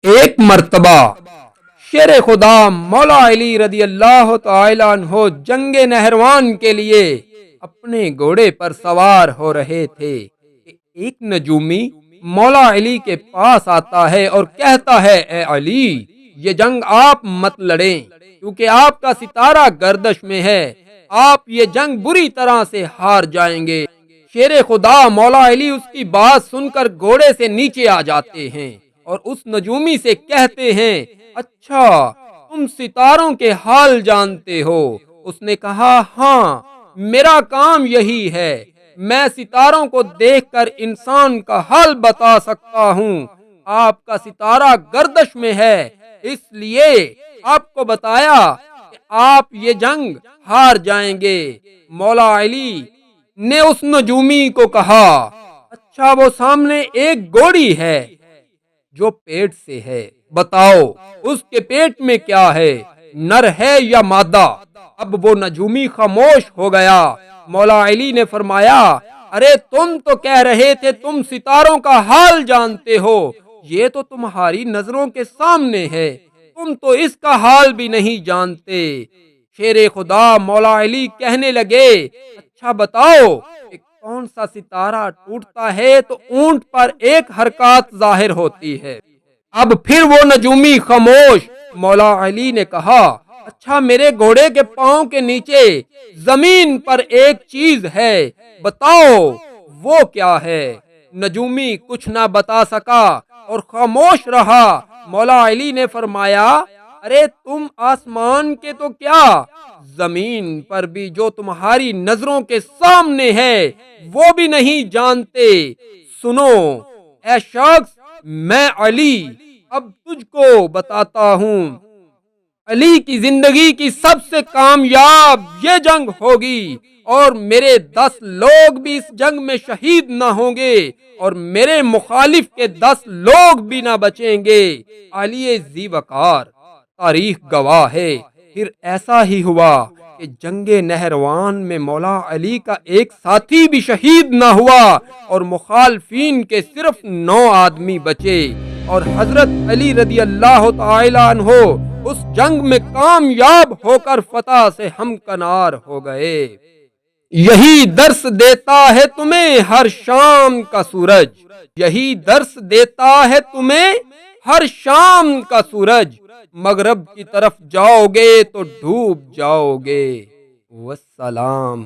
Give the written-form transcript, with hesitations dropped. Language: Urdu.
ایک مرتبہ شیر خدا مولا علی رضی اللہ تعالیٰ عنہ جنگ نہروان کے لیے اپنے گھوڑے پر سوار ہو رہے تھے کہ ایک نجومی مولا علی کے پاس آتا ہے اور کہتا ہے، اے علی، یہ جنگ آپ مت لڑیں کیونکہ آپ کا ستارہ گردش میں ہے، آپ یہ جنگ بری طرح سے ہار جائیں گے۔ شیر خدا مولا علی اس کی بات سن کر گھوڑے سے نیچے آ جاتے ہیں اور اس نجومی سے کہتے ہیں، اچھا تم ستاروں کے حال جانتے ہو؟ اس نے کہا، ہاں میرا کام یہی ہے، میں ستاروں کو دیکھ کر انسان کا حال بتا سکتا ہوں۔ آپ کا ستارہ گردش میں ہے، اس لیے آپ کو بتایا کہ آپ یہ جنگ ہار جائیں گے۔ مولا علی نے اس نجومی کو کہا، اچھا وہ سامنے ایک گھوڑی ہے جو پیٹ سے ہے، بتاؤ اس کے پیٹ میں کیا ہے، نر ہے یا مادہ؟ اب وہ نجومی خاموش ہو گیا۔ مولا علی نے فرمایا، ارے تم تو کہہ رہے تھے تم ستاروں کا حال جانتے ہو، یہ تو تمہاری نظروں کے سامنے ہے، تم تو اس کا حال بھی نہیں جانتے۔ شیر خدا مولا علی کہنے لگے، اچھا بتاؤ کہ کون سا ستارہ ٹوٹتا ہے تو اونٹ پر ایک حرکات ظاہر ہوتی ہے؟ اب پھر وہ نجومی خاموش۔ مولا علی نے کہا، اچھا میرے گھوڑے کے پاؤں کے نیچے زمین پر ایک چیز ہے، بتاؤ وہ کیا ہے؟ نجومی کچھ نہ بتا سکا اور خاموش رہا۔ مولا علی نے فرمایا، ارے تم آسمان کے تو کیا، زمین پر بھی جو تمہاری نظروں کے سامنے ہے وہ بھی نہیں جانتے۔ سنو اے شخص، میں علی اب تجھ کو بتاتا ہوں، علی کی زندگی کی سب سے کامیاب یہ جنگ ہوگی اور میرے 10 لوگ بھی اس جنگ میں شہید نہ ہوں گے اور میرے مخالف کے 10 لوگ بھی نہ بچیں گے۔ علی ذی وقار، تاریخ گواہ ہے۔ پھر ایسا ہی ہوا کہ جنگ نہروان میں مولا علی کا ایک ساتھی بھی شہید نہ ہوا اور مخالفین کے صرف 9 آدمی بچے، اور حضرت علی رضی اللہ تعالی عنہ اس جنگ میں کامیاب ہو کر فتح سے ہمکنار ہو گئے۔ یہی درس دیتا ہے تمہیں ہر شام کا سورج، یہی درس دیتا ہے تمہیں ہر شام کا سورج، مغرب کی طرف جاؤ گے تو ڈوب جاؤ گے۔ والسلام۔